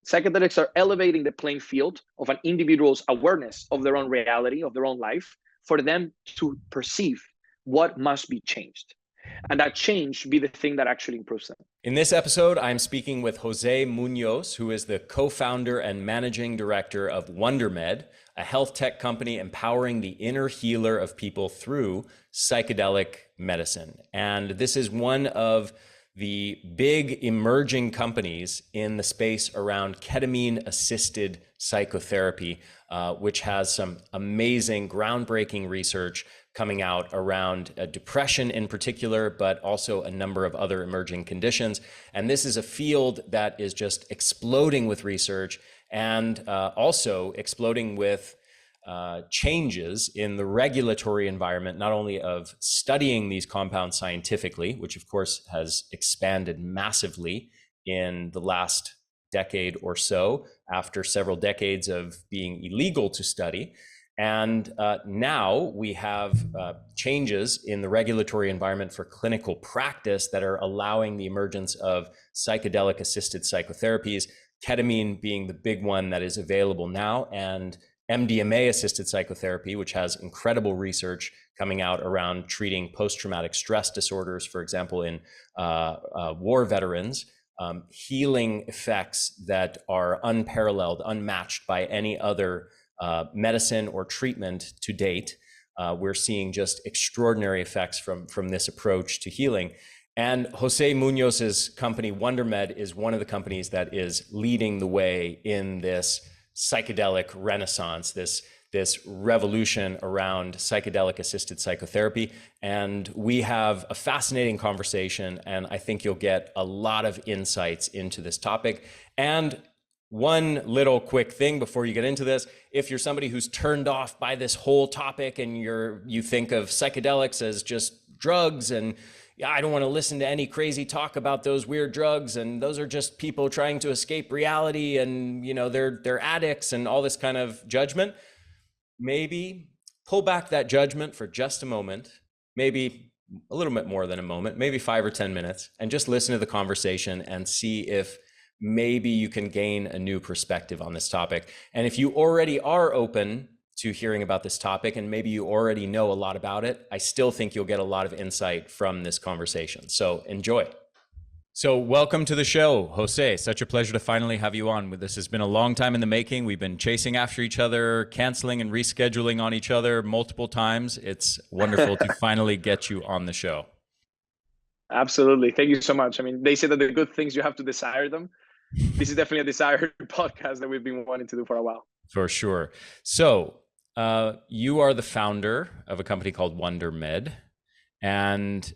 Psychedelics are elevating the playing field of an individual's awareness of their own reality, of their own life, for them to perceive what must be changed. And that change be the thing that actually improves them. In this episode, I'm speaking with Jose Muñoz, who is the co-founder and managing director of Wondermed, a health tech company empowering the inner healer of people through psychedelic medicine. And this is one of the big emerging companies in the space around ketamine-assisted psychotherapy, which has some amazing, groundbreaking research coming out around depression in particular, but also a number of other emerging conditions. And this is a field that is just exploding with research and also exploding with changes in the regulatory environment, not only of studying these compounds scientifically, which of course has expanded massively in the last decade or so, after several decades of being illegal to study. And now we have changes in the regulatory environment for clinical practice that are allowing the emergence of psychedelic-assisted psychotherapies, ketamine being the big one that is available now, and MDMA-assisted psychotherapy, which has incredible research coming out around treating post-traumatic stress disorders, for example, in war veterans, healing effects that are unparalleled, unmatched by any other medicine or treatment to date. We're seeing just extraordinary effects from this approach to healing. And Jose Muñoz's company, Wondermed, is one of the companies that is leading the way in this psychedelic renaissance, this revolution around psychedelic-assisted psychotherapy. And we have a fascinating conversation, and I think you'll get a lot of insights into this topic. And one little quick thing before you get into this: if you're somebody who's turned off by this whole topic and you think of psychedelics as just drugs, and I don't want to listen to any crazy talk about those weird drugs, and those are just people trying to escape reality, and they're addicts and all this kind of judgment, maybe pull back that judgment for just a moment, maybe a little bit more than a moment, maybe 5 or 10 minutes, and just listen to the conversation and see if maybe you can gain a new perspective on this topic. And if you already are open to hearing about this topic, and maybe you already know a lot about it, I still think you'll get a lot of insight from this conversation. So enjoy. So welcome to the show, Jose. Such a pleasure to finally have you on. This has been a long time in the making. We've been chasing after each other, canceling and rescheduling on each other multiple times. It's wonderful to finally get you on the show. Absolutely. Thank you so much. I mean, they say that the good things, you have to desire them. This is definitely a desired podcast that we've been wanting to do for a while. For sure. So you are the founder of a company called Wondermed, and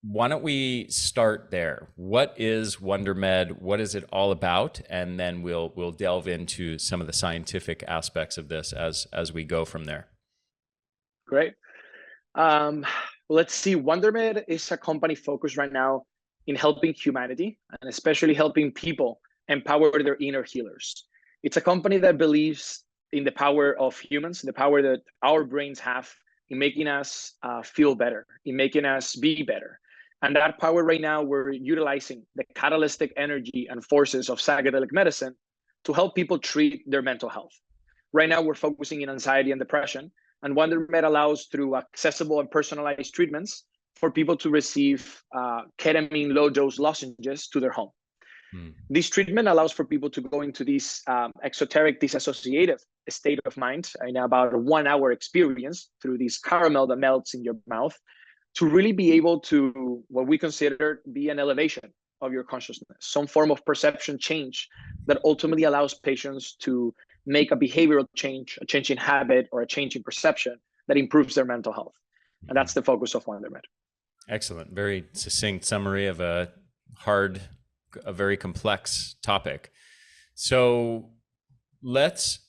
why don't we start there? What is Wondermed? What is it all about? And then we'll delve into some of the scientific aspects of this as we go from there. Great. Let's see. Wondermed is a company focused right now in helping humanity, and especially helping people empower their inner healers. It's a company that believes in the power of humans, the power that our brains have in making us feel better, in making us be better. And that power right now, we're utilizing the catalytic energy and forces of psychedelic medicine to help people treat their mental health. Right now, we're focusing in anxiety and depression, and Wondermed allows, through accessible and personalized treatments, for people to receive ketamine low-dose lozenges to their home. This treatment allows for people to go into this exoteric disassociative state of mind in about a 1-hour experience through this caramel that melts in your mouth, to really be able to, what we consider, be an elevation of your consciousness, some form of perception change that ultimately allows patients to make a behavioral change, a change in habit, or a change in perception that improves their mental health. And that's the focus of Wondermed. Excellent. Very succinct summary of a very complex topic. So let's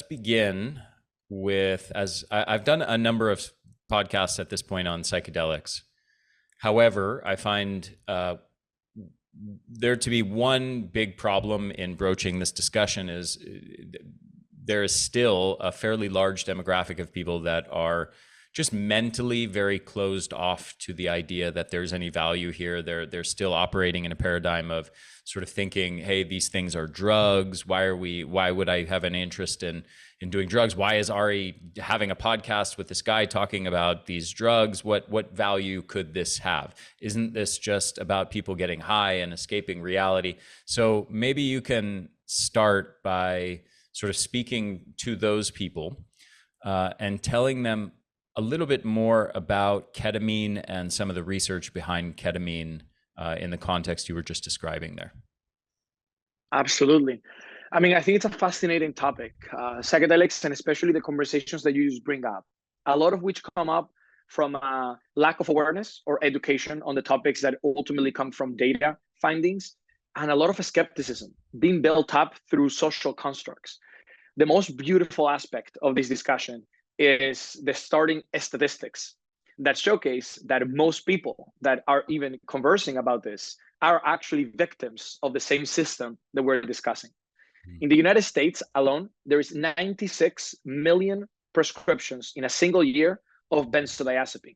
begin with, as I've done a number of podcasts at this point on psychedelics. However, I find there to be one big problem in broaching this discussion is there is still a fairly large demographic of people that are just mentally very closed off to the idea that there's any value here. They're still operating in a paradigm of sort of thinking, hey, these things are drugs. Why would I have an interest in doing drugs? Why is Ari having a podcast with this guy talking about these drugs? What value could this have? Isn't this just about people getting high and escaping reality? So maybe you can start by sort of speaking to those people and telling them a little bit more about ketamine and some of the research behind ketamine in the context you were just describing there. Absolutely. I mean, I think it's a fascinating topic. Psychedelics, and especially the conversations that you just bring up, a lot of which come up from a lack of awareness or education on the topics that ultimately come from data findings, and a lot of skepticism being built up through social constructs. The most beautiful aspect of this discussion is the starting statistics that showcase that most people that are even conversing about this are actually victims of the same system that we're discussing. In the United States alone, there is 96 million prescriptions in a single year of benzodiazepine.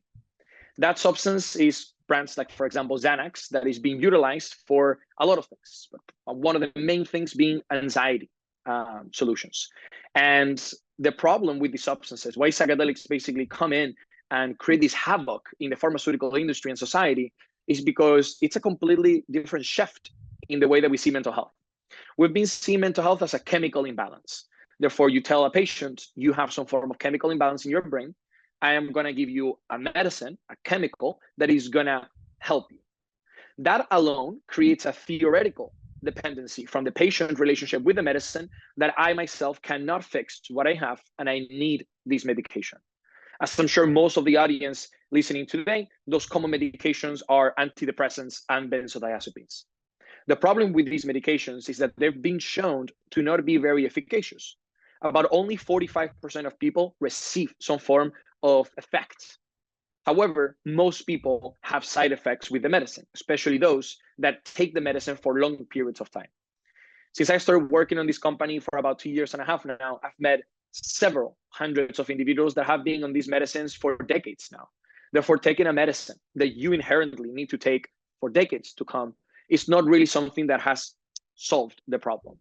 That substance is brands like, for example, Xanax, that is being utilized for a lot of things, but one of the main things being anxiety solutions. And the problem with these substances, why psychedelics basically come in and create this havoc in the pharmaceutical industry and society, is because it's a completely different shift in the way that we see mental health. We've been seeing mental health as a chemical imbalance. Therefore, you tell a patient you have some form of chemical imbalance in your brain. I am going to give you a medicine, a chemical that is going to help you. That alone creates a theoretical dependency from the patient relationship with the medicine that I myself cannot fix what I have, and I need this medication. As I'm sure most of the audience listening today, those common medications are antidepressants and benzodiazepines. The problem with these medications is that they've been shown to not be very efficacious. About only 45% of people receive some form of effects. However, most people have side effects with the medicine, especially those that take the medicine for long periods of time. Since I started working on this company for about 2.5 years now, I've met several hundreds of individuals that have been on these medicines for decades now. Therefore, taking a medicine that you inherently need to take for decades to come is not really something that has solved the problem.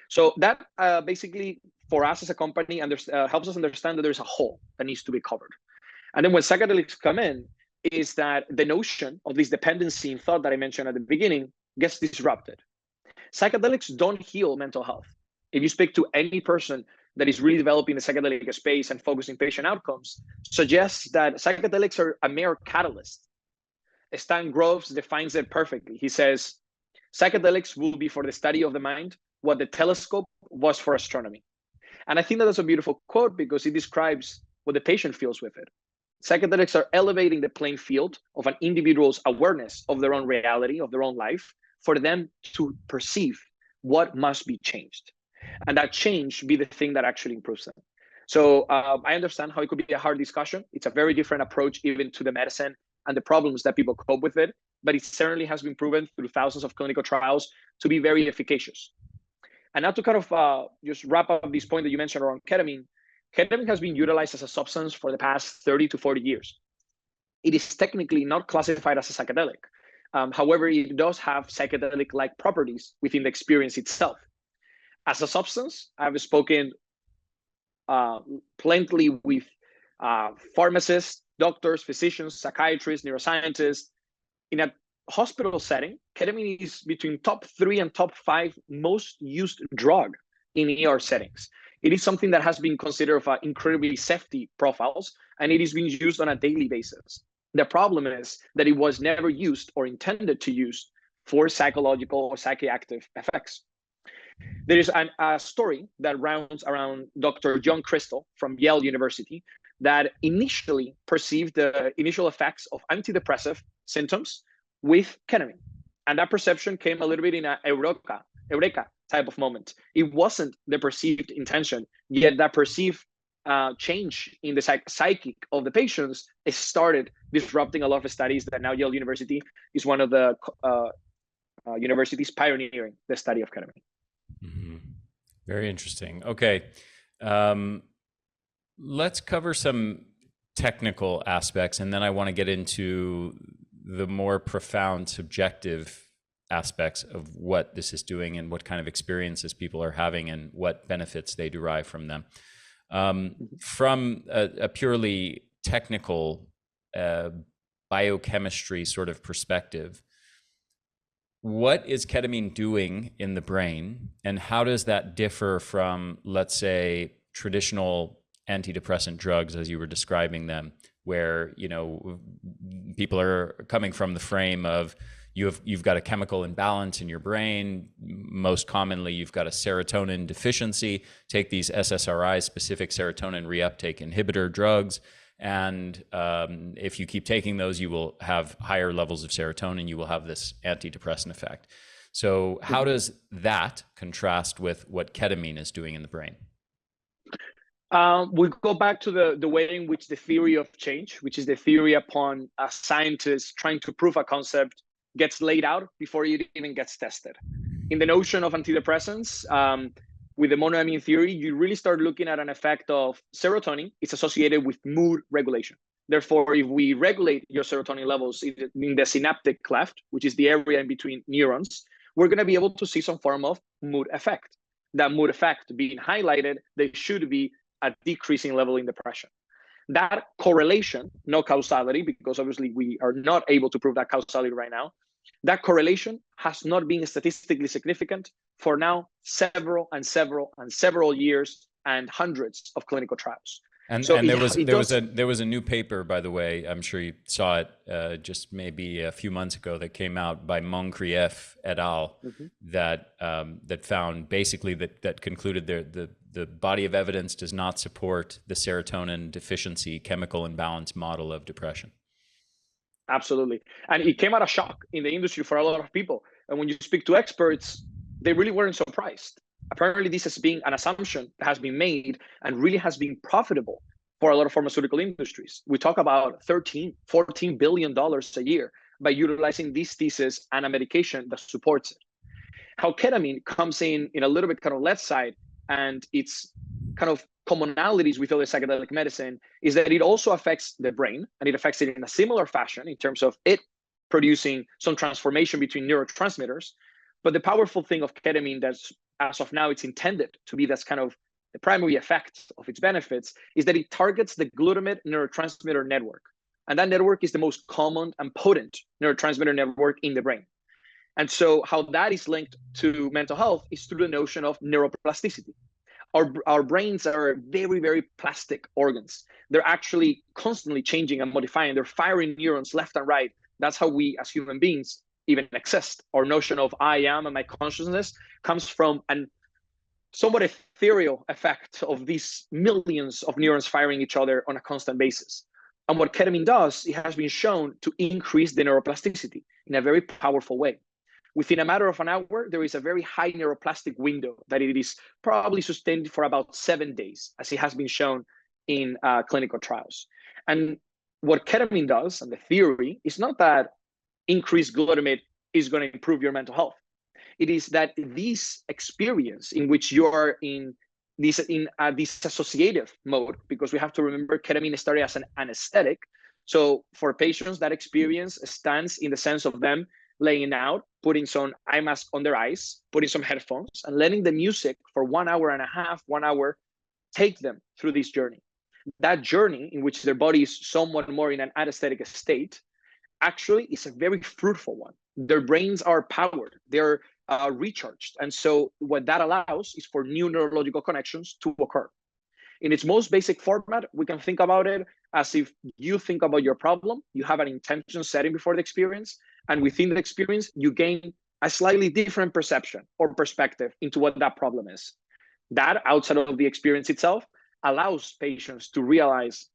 So that basically, for us as a company, helps us understand that there's a hole that needs to be covered. And then when psychedelics come in, is that the notion of this dependency in thought that I mentioned at the beginning gets disrupted. Psychedelics don't heal mental health. If you speak to any person that is really developing the psychedelic space and focusing patient outcomes, suggests that psychedelics are a mere catalyst. Stan Groves defines it perfectly. He says, psychedelics will be for the study of the mind what the telescope was for astronomy. And I think that that's a beautiful quote because it describes what the patient feels with it. Psychedelics are elevating the playing field of an individual's awareness of their own reality, of their own life, for them to perceive what must be changed. And that change be the thing that actually improves them. So I understand how it could be a hard discussion. It's a very different approach even to the medicine and the problems that people cope with it, but it certainly has been proven through thousands of clinical trials to be very efficacious. And now to kind of just wrap up this point that you mentioned around ketamine, ketamine has been utilized as a substance for the past 30 to 40 years. It is technically not classified as a psychedelic. However, it does have psychedelic-like properties within the experience itself. As a substance, I've spoken plenty with pharmacists, doctors, physicians, psychiatrists, neuroscientists. In a hospital setting, ketamine is between top 3 and top 5 most used drug in ER settings. It is something that has been considered of incredibly safety profiles, and it is being used on a daily basis. The problem is that it was never used or intended to use for psychological or psychiatric effects. There is a story that rounds around Dr. John Crystal from Yale University that initially perceived the initial effects of antidepressive symptoms with ketamine. And that perception came a little bit in a eureka type of moment. It wasn't the perceived intention, yet that perceived change in the psychic of the patients started disrupting a lot of studies that now Yale University is one of the universities pioneering the study of ketamine. Mm-hmm. Very interesting. Okay. Let's cover some technical aspects, and then I want to get into the more profound subjective aspects of what this is doing and what kind of experiences people are having and what benefits they derive from them. From a purely technical biochemistry sort of perspective, what is ketamine doing in the brain, and how does that differ from, let's say, traditional antidepressant drugs as you were describing them, where, you know, people are coming from the frame of you've got a chemical imbalance in your brain. Most commonly, you've got a serotonin deficiency. Take these SSRIs, specific serotonin reuptake inhibitor drugs, and if you keep taking those, you will have higher levels of serotonin. You will have this antidepressant effect. So how does that contrast with what ketamine is doing in the brain? We go back to the way in which the theory of change, which is the theory upon a scientist trying to prove a concept, gets laid out before it even gets tested. In the notion of antidepressants, with the monoamine theory, you really start looking at an effect of serotonin. It's associated with mood regulation. Therefore, if we regulate your serotonin levels in the synaptic cleft, which is the area in between neurons, we're going to be able to see some form of mood effect. That mood effect being highlighted, there should be a decreasing level in depression. That correlation, no causality, because obviously we are not able to prove that causality right now, that correlation has not been statistically significant for now several years and hundreds of clinical trials. And there was a new paper, by the way, I'm sure you saw it just maybe a few months ago, that came out by Moncrieff et al. That found basically that concluded the body of evidence does not support the serotonin deficiency chemical imbalance model of depression. Absolutely. And it came out a shock in the industry for a lot of people. And when you speak to experts, they really weren't surprised. Apparently, this has been an assumption that has been made and really has been profitable for a lot of pharmaceutical industries. We talk about $14 billion a year by utilizing this thesis and a medication that supports it. How ketamine comes in a little bit kind of left side, and its kind of commonalities with other psychedelic medicine is that it also affects the brain, and it affects it in a similar fashion in terms of it producing some transformation between neurotransmitters. But the powerful thing of ketamine, that's as of now it's intended to be that's kind of the primary effect of its benefits, is that it targets the glutamate neurotransmitter network. And that network is the most common and potent neurotransmitter network in the brain. And so how that is linked to mental health is through the notion of neuroplasticity. Our brains are very, very plastic organs. They're actually constantly changing and modifying. They're firing neurons left and right. That's how we as human beings even exist. Our notion of I am and my consciousness comes from an somewhat ethereal effect of these millions of neurons firing each other on a constant basis. And what ketamine does, it has been shown to increase the neuroplasticity in a very powerful way. Within a matter of an hour, there is a very high neuroplastic window that it is probably sustained for about 7 days, as it has been shown in clinical trials. And what ketamine does, and the theory, is not that increased glutamate is going to improve your mental health. It is that this experience in which you are in a disassociative mode, because we have to remember ketamine started as an anesthetic. So for patients, that experience stands in the sense of them laying out, putting some eye mask on their eyes, putting some headphones, and letting the music for 1 hour and a half, 1 hour, take them through this journey. That journey in which their body is somewhat more in an anesthetic state actually is a very fruitful one. Their brains are powered, they're recharged. And so what that allows is for new neurological connections to occur. In its most basic format, we can think about it as if you think about your problem, you have an intention setting before the experience, and within the experience, you gain a slightly different perception or perspective into what that problem is. That, outside of the experience itself, allows patients to realize,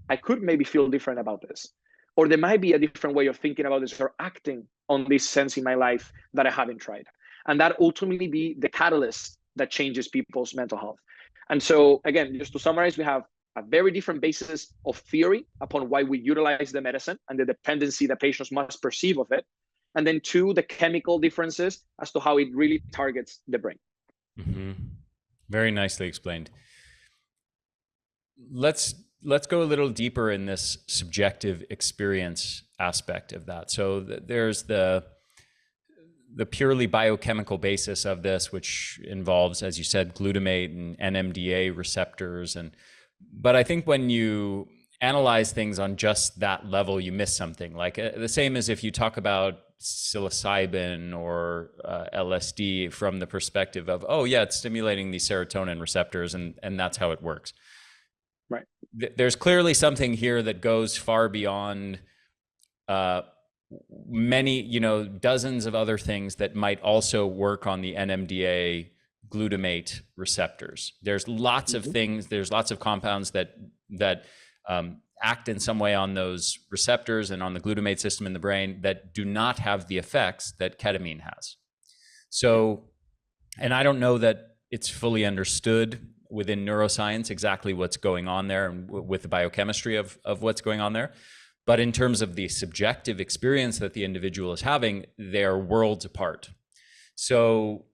I could maybe feel different about this. Or there might be a different way of thinking about this or acting on this sense in my life that I haven't tried. And that ultimately be the catalyst that changes people's mental health. And so again, just to summarize, we have a very different basis of theory upon why we utilize the medicine and the dependency that patients must perceive of it. And then 2, the chemical differences as to how it really targets the brain. Very nicely explained. let's go a little deeper in this subjective experience aspect of that. So there's the purely biochemical basis of this, which involves, as you said, glutamate and NMDA receptors. But I think when you analyze things on just that level, you miss something. Like the same as if you talk about psilocybin or LSD from the perspective of, oh yeah, it's stimulating these serotonin receptors and that's how it works. Right. There's clearly something here that goes far beyond many, dozens of other things that might also work on the NMDA glutamate receptors. There's lots of things, there's lots of compounds that act in some way on those receptors and on the glutamate system in the brain that do not have the effects that ketamine has. So, and I don't know that it's fully understood within neuroscience exactly what's going on there and with the biochemistry of what's going on there. But in terms of the subjective experience that the individual is having, they're worlds apart. So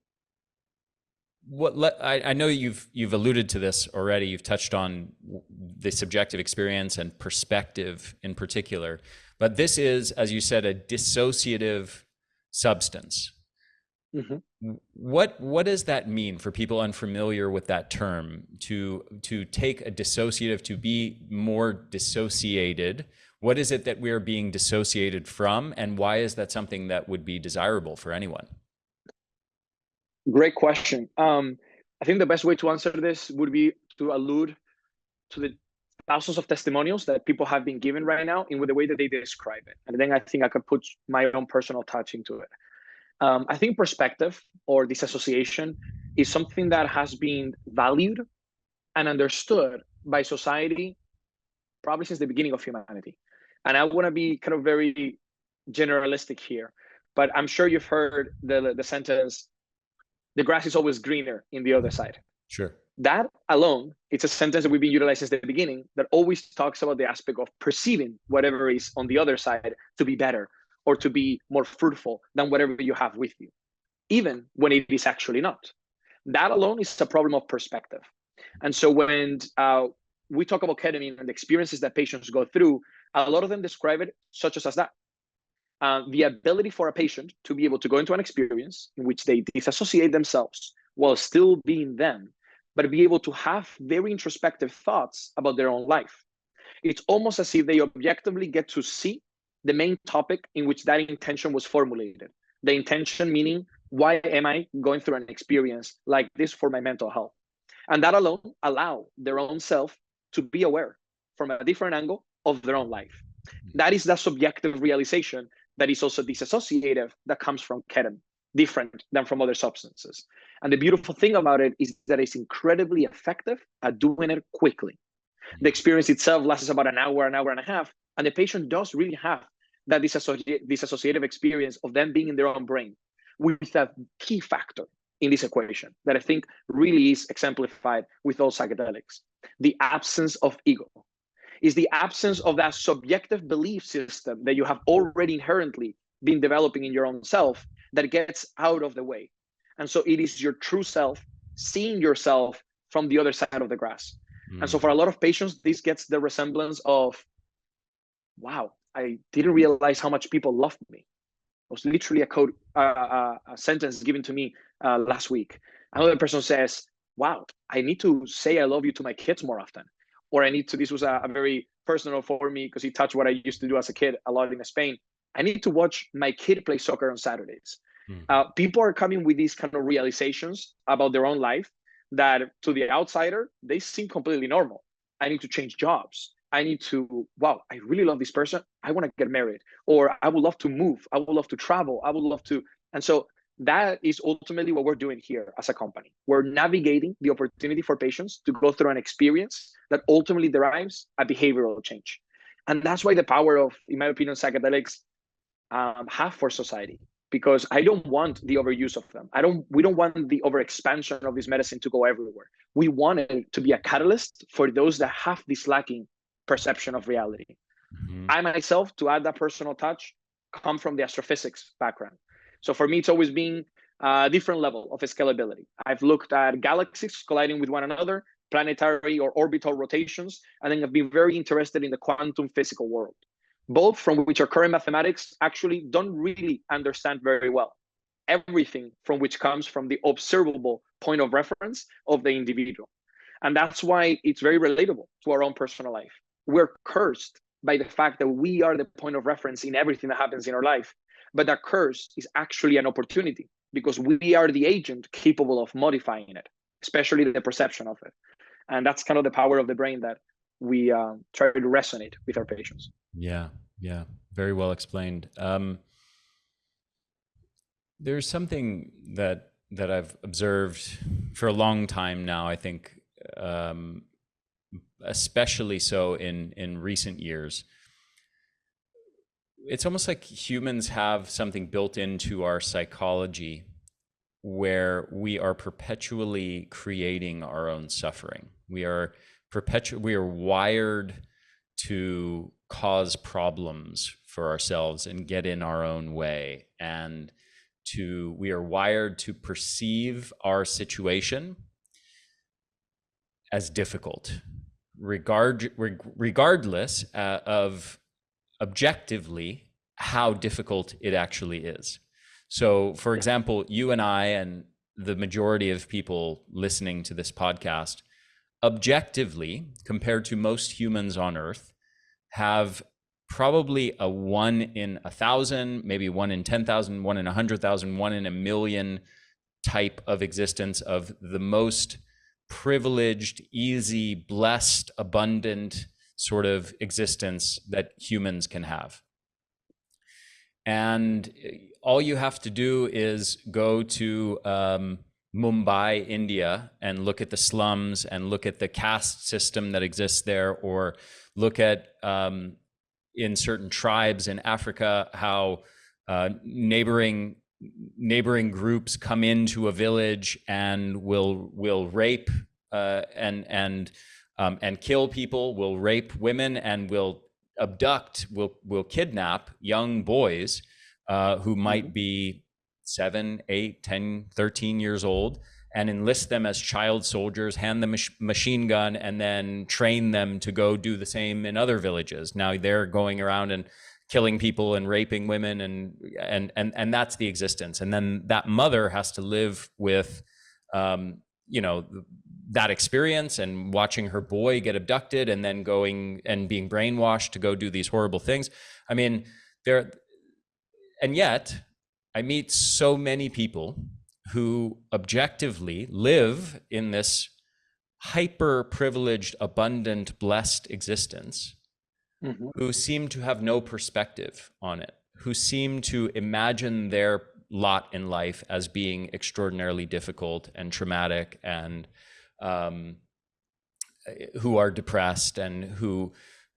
I know you've alluded to this already. You've touched on the subjective experience and perspective in particular, but this is, as you said, a dissociative substance. Mm-hmm. What does that mean for people unfamiliar with that term? To take a dissociative, to be more dissociated. What is it that we are being dissociated from, and why is that something that would be desirable for anyone? Great question. I think the best way to answer this would be to allude to the thousands of testimonials that people have been given right now in the way that they describe it. And then I think I could put my own personal touch into it. I think perspective or disassociation is something that has been valued and understood by society probably since the beginning of humanity. And I want to be kind of very generalistic here, but I'm sure you've heard the sentence, the grass is always greener in the other side. Sure. That alone, it's a sentence that we've been utilizing since the beginning that always talks about the aspect of perceiving whatever is on the other side to be better or to be more fruitful than whatever you have with you, even when it is actually not. That alone is a problem of perspective. And so when we talk about ketamine and the experiences that patients go through, a lot of them describe it such as that. The ability for a patient to be able to go into an experience in which they disassociate themselves while still being them, but be able to have very introspective thoughts about their own life. It's almost as if they objectively get to see the main topic in which that intention was formulated. The intention meaning, why am I going through an experience like this for my mental health? And that alone allow their own self to be aware from a different angle of their own life. That is the subjective realization that is also disassociative that comes from ketamine, different than from other substances. And the beautiful thing about it is that it's incredibly effective at doing it quickly. The experience itself lasts about an hour and a half, and the patient does really have that disassociative experience of them being in their own brain with a key factor in this equation that I think really is exemplified with all psychedelics. The absence of ego is the absence of that subjective belief system that you have already inherently been developing in your own self that gets out of the way. And so it is your true self seeing yourself from the other side of the grass. And so for a lot of patients, this gets the resemblance of, wow, I didn't realize how much people loved me. It was literally a sentence given to me last week. Another person says, wow, I need to say I love you to my kids more often. Or I need to, this was a very personal for me because it touched what I used to do as a kid a lot in Spain. I need to watch my kid play soccer on Saturdays. People are coming with these kind of realizations about their own life that to the outsider, they seem completely normal. I need to change jobs. I need to, wow, I really love this person. I want to get married, or I would love to move. I would love to travel. I would love to. And so that is ultimately what we're doing here as a company. We're navigating the opportunity for patients to go through an experience that ultimately derives a behavioral change. And that's why the power of, in my opinion, psychedelics have for society, because I don't want the overuse of them. We don't want the overexpansion of this medicine to go everywhere. We want it to be a catalyst for those that have this lacking perception of reality. I myself, to add that personal touch, come from the astrophysics background. So for me, it's always been a different level of scalability. I've looked at galaxies colliding with one another planetary or orbital rotations, and then I've been very interested in the quantum physical world, both from which our current mathematics actually don't really understand very well. Everything from which comes from the observable point of reference of the individual. And that's why it's very relatable to our own personal life. We're cursed by the fact that we are the point of reference in everything that happens in our life. But that curse is actually an opportunity because we are the agent capable of modifying it, especially the perception of it. And that's kind of the power of the brain that we try to resonate with our patients. Yeah, very well explained. There's something that I've observed for a long time now, I think, especially so in recent years. It's almost like humans have something built into our psychology where we are perpetually creating our own suffering. We are wired to cause problems for ourselves and get in our own way, and we are wired to perceive our situation as difficult, regardless of objectively how difficult it actually is. So, for example, you and I and the majority of people listening to this podcast, objectively, compared to most humans on Earth, have probably a 1 in 1,000, maybe 1 in 10,000, 1 in 100,000, 1 in a million type of existence of the most privileged, easy, blessed, abundant sort of existence that humans can have. And all you have to do is go to Mumbai, India, and look at the slums and look at the caste system that exists there, or look at in certain tribes in Africa how neighboring groups come into a village and will rape and kill people, will rape women, and will abduct, will kidnap young boys who might be 7, 8, 10, 13 years old, and enlist them as child soldiers, hand them a machine gun, and then train them to go do the same in other villages. Now they're going around and killing people and raping women, and that's the existence. And then that mother has to live with that experience and watching her boy get abducted and then going and being brainwashed to go do these horrible things. I mean, and yet I meet so many people who objectively live in this hyper privileged, abundant, blessed existence, who seem to have no perspective on it, who seem to imagine their lot in life as being extraordinarily difficult and traumatic, and who are depressed and who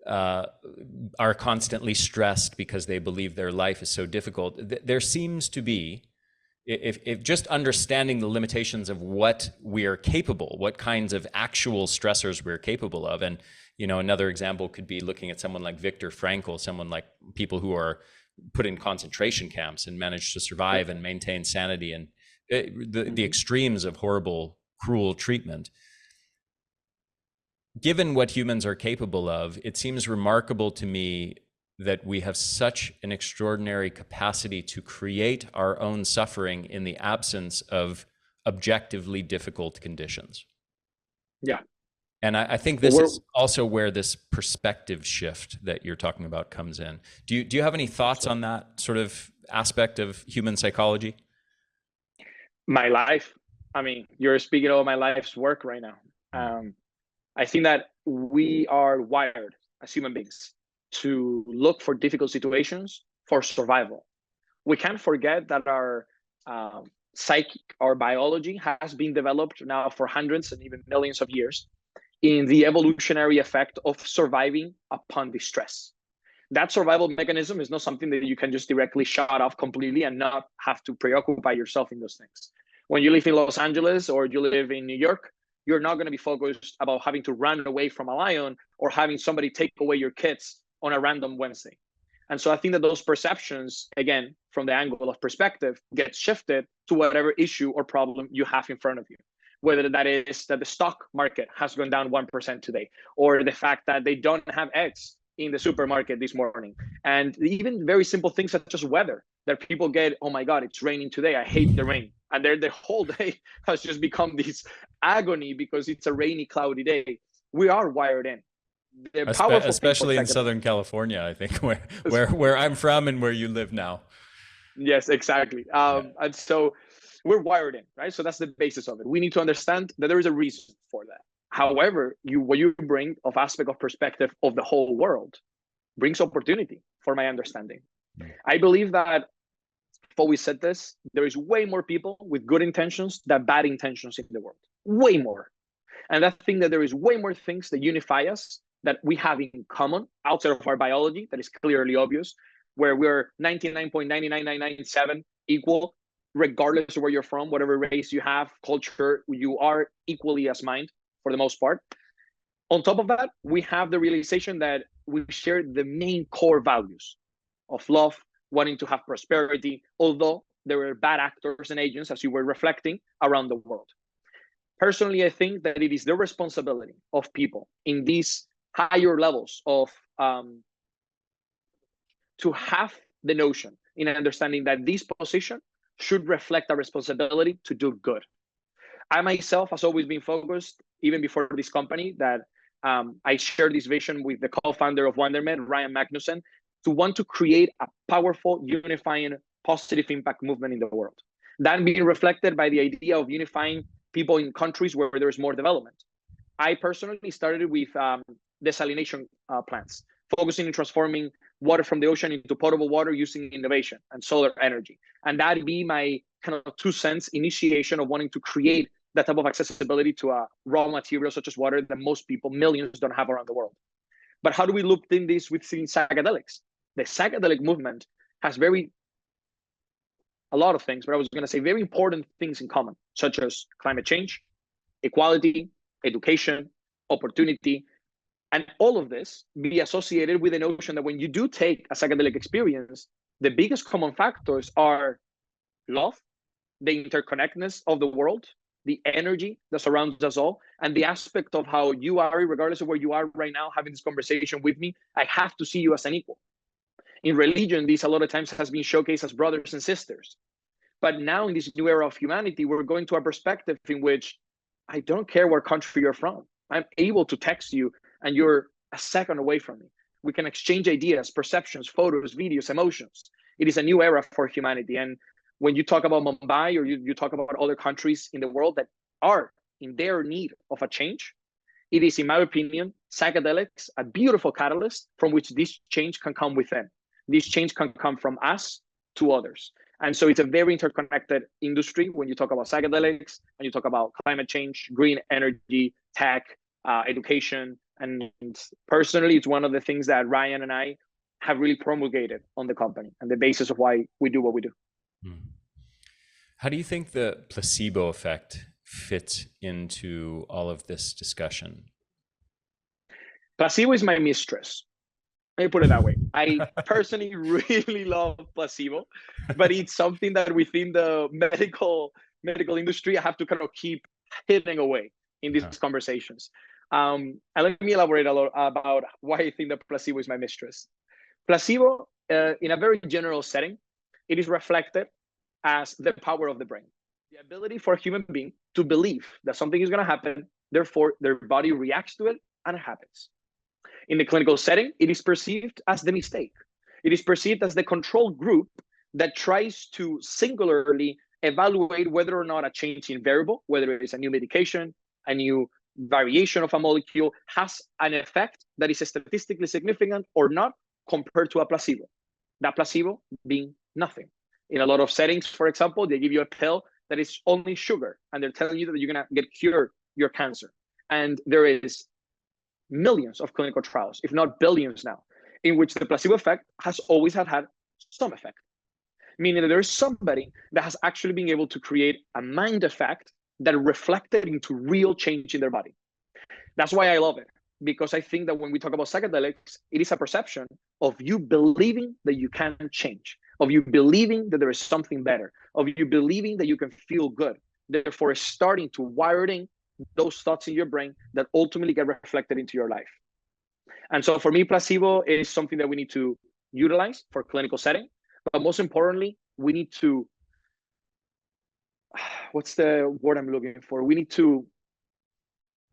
are constantly stressed because they believe their life is so difficult. There seems to be, if just understanding the limitations of what we are capable, what kinds of actual stressors we're capable of. And, another example could be looking at someone like Viktor Frankl, someone like people who are put in concentration camps and manage to survive and maintain sanity, and the extremes of horrible, cruel treatment. Given what humans are capable of, it seems remarkable to me that we have such an extraordinary capacity to create our own suffering in the absence of objectively difficult conditions. Yeah. And I think this is also where this perspective shift that you're talking about comes in. Do you have any thoughts on that sort of aspect of human psychology? My life. I mean, you're speaking of my life's work right now. I think that we are wired as human beings to look for difficult situations for survival. We can't forget that our psyche, our biology has been developed now for hundreds and even millions of years in the evolutionary effect of surviving upon distress. That survival mechanism is not something that you can just directly shut off completely and not have to preoccupy yourself in those things. When you live in Los Angeles or you live in New York, you're not going to be focused about having to run away from a lion or having somebody take away your kids on a random Wednesday. And so I think that those perceptions, again, from the angle of perspective, get shifted to whatever issue or problem you have in front of you. whether that is that the stock market has gone down 1% today, or the fact that they don't have eggs in the supermarket this morning, and even very simple things such as weather, that people get, oh my God, it's raining today, I hate the rain. And their whole day has just become this agony because it's a rainy, cloudy day. We are wired in. The powerful especially in Southern California, I think, where I'm from and where you live now. Yes, exactly. And so we're wired in, right? So that's the basis of it. We need to understand that there is a reason for that. However, what you bring of aspect of perspective of the whole world brings opportunity, for my understanding. I believe that, before we said this, there is way more people with good intentions than bad intentions in the world. Way more. And I think that there is way more things that unify us, that we have in common outside of our biology, that is clearly obvious, where we're 99.99997 equal, regardless of where you're from, whatever race you have, culture, you are equally as mind for the most part. On top of that, we have the realization that we share the main core values of love, wanting to have prosperity, although there were bad actors and agents, as you were reflecting, around the world. Personally, I think that it is the responsibility of people in these higher levels of to have the notion in understanding that this position should reflect a responsibility to do good. I myself has always been focused, even before this company, that I share this vision with the co-founder of Wondermed, Ryan Magnuson, to want to create a powerful, unifying, positive impact movement in the world. That being reflected by the idea of unifying people in countries where there's more development. I personally started with desalination plants, focusing on transforming water from the ocean into potable water using innovation and solar energy. And that'd be my kind of 2 cents initiation of wanting to create that type of accessibility to a raw material such as water that most people, millions, don't have around the world. But how do we loop in this with psychedelics? The psychedelic movement has a lot of things, but I was going to say very important things in common, such as climate change, equality, education, opportunity, and all of this be associated with the notion that when you do take a psychedelic experience, the biggest common factors are love, the interconnectedness of the world, the energy that surrounds us all, and the aspect of how you are, regardless of where you are right now, having this conversation with me, I have to see you as an equal. In religion, this a lot of times has been showcased as brothers and sisters. But now in this new era of humanity, we're going to a perspective in which I don't care what country you're from. I'm able to text you and you're a second away from me. We can exchange ideas, perceptions, photos, videos, emotions. It is a new era for humanity. And when you talk about Mumbai or you talk about other countries in the world that are in their need of a change, it is, in my opinion, psychedelics, a beautiful catalyst from which this change can come within. This change can come from us to others. And so it's a very interconnected industry when you talk about psychedelics and you talk about climate change, green energy, tech, education. And personally, it's one of the things that Ryan and I have really promulgated on the company and the basis of why we do what we do. How do you think the placebo effect fits into all of this discussion? Placebo is my mistress. Let me put it that way. I personally really love placebo, but it's something that within the medical industry, I have to kind of keep hidden away in these conversations. And let me elaborate a lot about why I think that placebo is my mistress. Placebo, in a very general setting, it is reflected as the power of the brain, the ability for a human being to believe that something is going to happen, therefore their body reacts to it and it happens. In the clinical setting, it is perceived as the mistake. It is perceived as the control group that tries to singularly evaluate whether or not a change in variable, whether it is a new medication, a new variation of a molecule, has an effect that is statistically significant or not compared to a placebo. That placebo being nothing. In a lot of settings, for example, they give you a pill that is only sugar, and they're telling you that you're going to get cured your cancer. And there is millions of clinical trials, if not billions now, in which the placebo effect has always had some effect. Meaning that there's somebody that has actually been able to create a mind effect that reflected into real change in their body. That's why I love it, because I think that when we talk about psychedelics, it is a perception of you believing that you can change, of you believing that there is something better, of you believing that you can feel good, therefore starting to wiring those thoughts in your brain that ultimately get reflected into your life. And so for me, placebo is something that we need to utilize for clinical setting, but most importantly, we need to, what's the word I'm looking for? We need to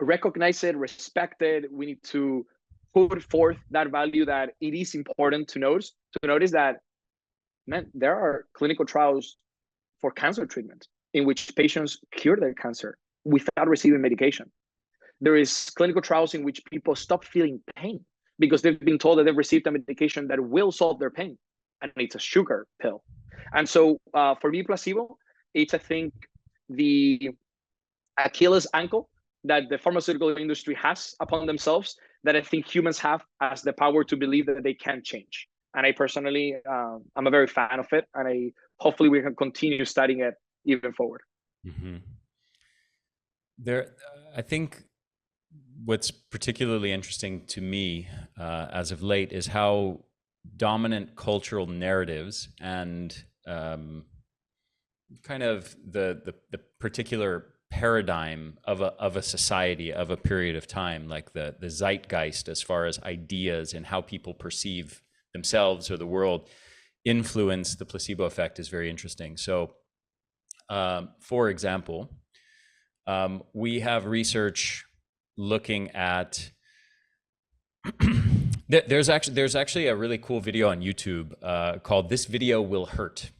recognize it, respect it. We need to put forth that value that it is important to notice that, man, there are clinical trials for cancer treatment in which patients cure their cancer without receiving medication. There is clinical trials in which people stop feeling pain because they've been told that they've received a medication that will solve their pain, and it's a sugar pill. And so for me, placebo, it's, I think, the Achilles ankle that the pharmaceutical industry has upon themselves, that I think humans have as the power to believe that they can change. And I personally, I'm a very fan of it, and hopefully we can continue studying it even forward. Mm-hmm. I think what's particularly interesting to me as of late is how dominant cultural narratives and kind of the particular paradigm of a society, of a period of time, like the zeitgeist as far as ideas and how people perceive themselves or the world, influence the placebo effect is very interesting. So for example, we have research looking at there's actually a really cool video on YouTube called "This Video Will Hurt,"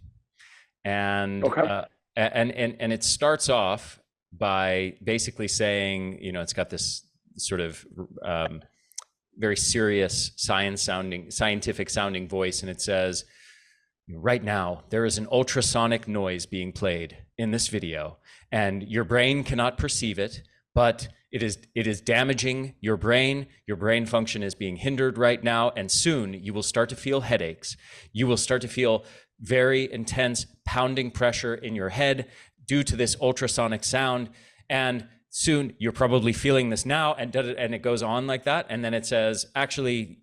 and okay. and it starts off by basically saying, you know, it's got this sort of very serious scientific sounding voice, and it says, right now there is an ultrasonic noise being played in this video, and your brain cannot perceive it, but it is damaging your brain. Your brain function is being hindered right now, and soon you will start to feel headaches. You will start to feel very intense pounding pressure in your head due to this ultrasonic sound, and soon you're probably feeling this now, and it goes on like that. And then it says, actually,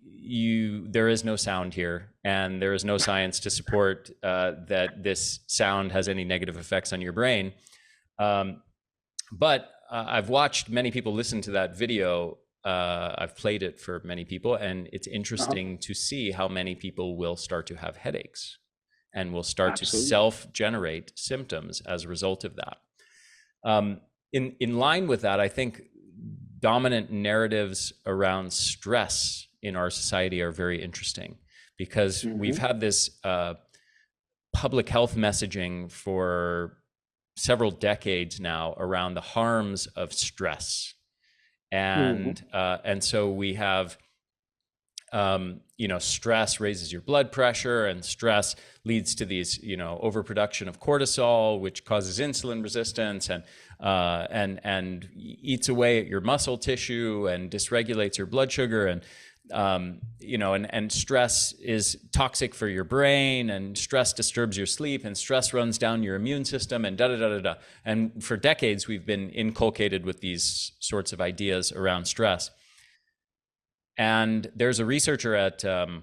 there is no sound here, and there is no science to support that this sound has any negative effects on your brain. But I've watched many people listen to that video. I've played it for many people, and it's interesting to see how many people will start to have headaches and will start to self-generate symptoms as a result of that. In line with that, I think dominant narratives around stress in our society are very interesting, because we've had this public health messaging for several decades now around the harms of stress, and so we have stress raises your blood pressure, and stress leads to these overproduction of cortisol, which causes insulin resistance and eats away at your muscle tissue and dysregulates your blood sugar, and and stress is toxic for your brain, and stress disturbs your sleep, and stress runs down your immune system, and da-da-da-da-da. And for decades, we've been inculcated with these sorts of ideas around stress. And there's a researcher at the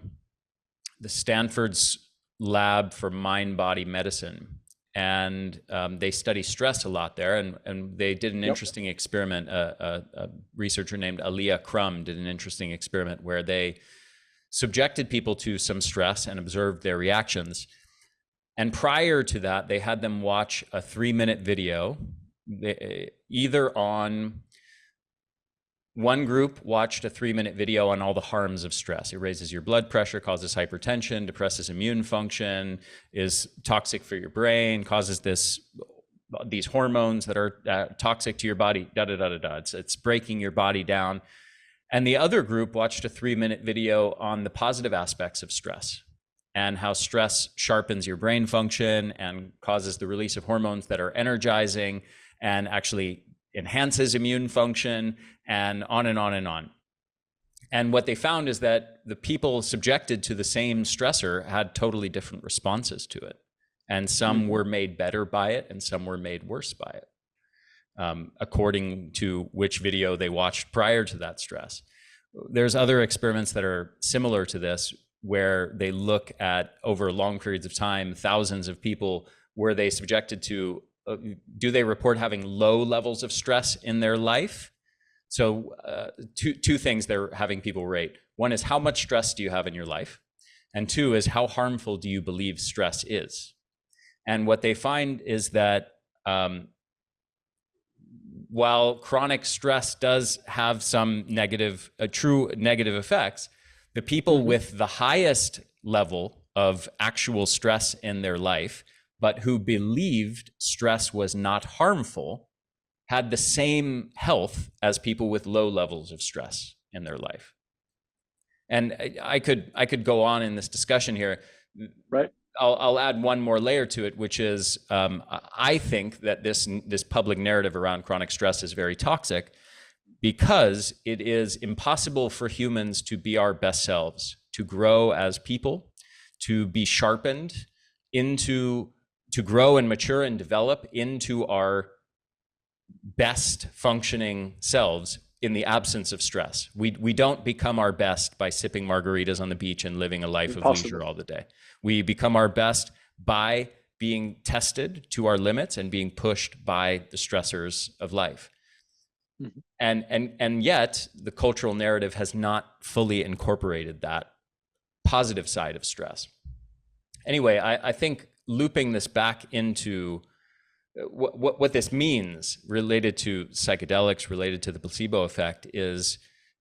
Stanford's lab for mind-body medicine, and they study stress a lot there, and they did an interesting experiment. A researcher named Alia Crum did an interesting experiment where they subjected people to some stress and observed their reactions. And prior to that, they had them watch a 3-minute video. Either on one group watched a 3-minute video on all the harms of stress. It raises your blood pressure, causes hypertension, depresses immune function, is toxic for your brain, causes these hormones that are toxic to your body, da-da-da-da-da. It's breaking your body down. And the other group watched a 3-minute video on the positive aspects of stress and how stress sharpens your brain function and causes the release of hormones that are energizing and actually enhances immune function, and on and on and on. And what they found is that the people subjected to the same stressor had totally different responses to it. And some were made better by it, and some were made worse by it, according to which video they watched prior to that stress. There's other experiments that are similar to this, where they look at, over long periods of time, thousands of people, where they subjected to do they report having low levels of stress in their life? So two things they're having people rate. One is how much stress do you have in your life? And two is how harmful do you believe stress is? And what they find is that while chronic stress does have some true negative effects, the people with the highest level of actual stress in their life, but who believed stress was not harmful, had the same health as people with low levels of stress in their life. And I could go on in this discussion here. Right. I'll add one more layer to it, which is I think that this public narrative around chronic stress is very toxic because it is impossible for humans to be our best selves, to grow as people, to be sharpened to grow and mature and develop into our best functioning selves in the absence of stress. We don't become our best by sipping margaritas on the beach and living a life of leisure all the day. We become our best by being tested to our limits and being pushed by the stressors of life. And yet the cultural narrative has not fully incorporated that positive side of stress. Anyway, I think looping this back into what this means related to psychedelics, related to the placebo effect, is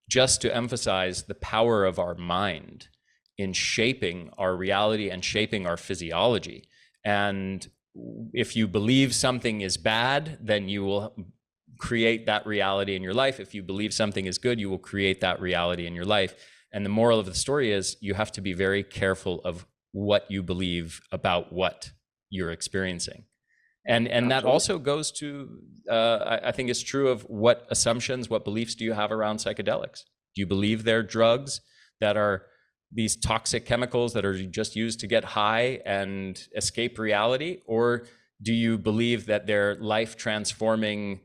just to emphasize the power of our mind in shaping our reality and shaping our physiology. And if you believe something is bad, then you will create that reality in your life. If you believe something is good, you will create that reality in your life. And the moral of the story is you have to be very careful of what you believe about what you're experiencing. And that also goes to, I think it's true of what assumptions, what beliefs do you have around psychedelics? Do you believe they're drugs that are these toxic chemicals that are just used to get high and escape reality? Or do you believe that they're life-transforming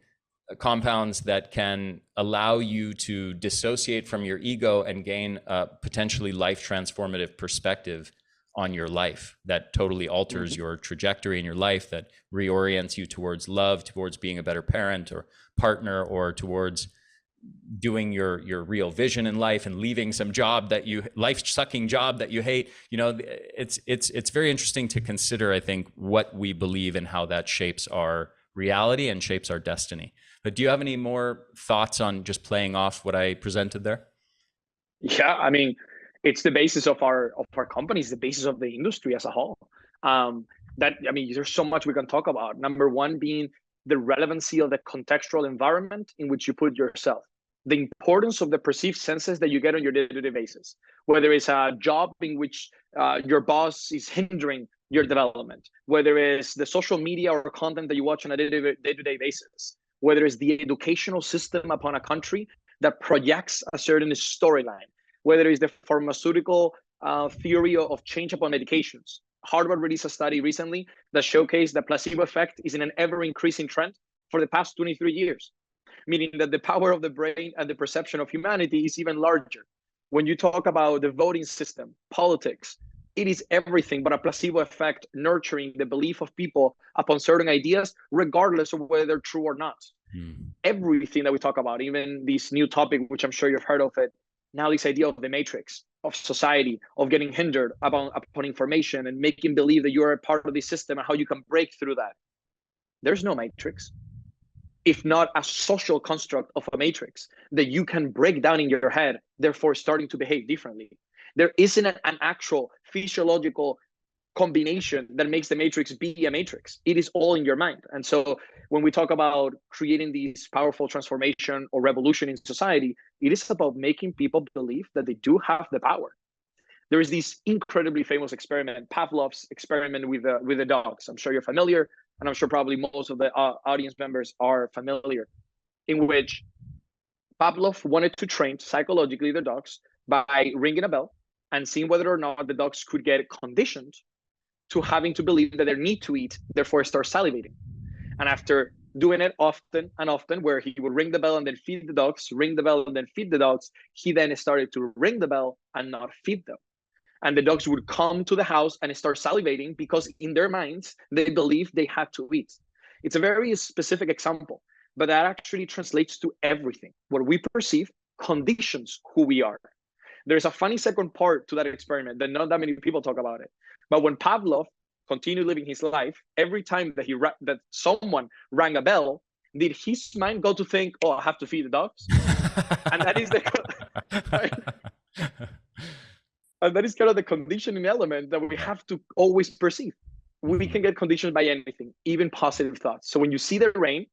compounds that can allow you to dissociate from your ego and gain a potentially life-transformative perspective on your life that totally alters your trajectory in your life, that reorients you towards love, towards being a better parent or partner, or towards doing your real vision in life and leaving some life-sucking job that you hate? You know, it's very interesting to consider, I think, what we believe and how that shapes our reality and shapes our destiny. But do you have any more thoughts on just playing off what I presented there? Yeah, I mean, it's the basis of our companies, the basis of the industry as a whole. There's so much we can talk about. Number one being the relevancy of the contextual environment in which you put yourself, the importance of the perceived senses that you get on your day-to-day basis, whether it's a job in which your boss is hindering your development, whether it's the social media or content that you watch on a day-to-day basis, whether it's the educational system upon a country that projects a certain storyline, whether it's the pharmaceutical theory of change upon medications. Harvard released a study recently that showcased the placebo effect is in an ever-increasing trend for the past 23 years, meaning that the power of the brain and the perception of humanity is even larger. When you talk about the voting system, politics, it is everything but a placebo effect nurturing the belief of people upon certain ideas, regardless of whether they're true or not. Everything that we talk about, even this new topic, which I'm sure you've heard of it, now this idea of the matrix, of society, of getting hindered upon information and making believe that you're a part of the system and how you can break through that. There's no matrix, if not a social construct of a matrix that you can break down in your head, therefore starting to behave differently. There isn't an actual physiological combination that makes the matrix be a matrix. It is all in your mind. And so when we talk about creating these powerful transformation or revolution in society, it is about making people believe that they do have the power. There is this incredibly famous experiment, Pavlov's experiment with the dogs. I'm sure you're familiar, and I'm sure probably most of the audience members are familiar, in which Pavlov wanted to train psychologically the dogs by ringing a bell and seeing whether or not the dogs could get conditioned to having to believe that they need to eat, therefore start salivating. And after doing it often and often, where he would ring the bell and then feed the dogs, ring the bell and then feed the dogs, he then started to ring the bell and not feed them. And the dogs would come to the house and start salivating because in their minds, they believed they had to eat. It's a very specific example, but that actually translates to everything. What we perceive conditions who we are. There's a funny second part to that experiment that not that many people talk about it. But when Pavlov continued living his life, every time that that someone rang a bell, did his mind go to think, "Oh, I have to feed the dogs"? And that is the right? And that is kind of the conditioning element that we have to always perceive. We can get conditioned by anything, even positive thoughts. So when you see the rain,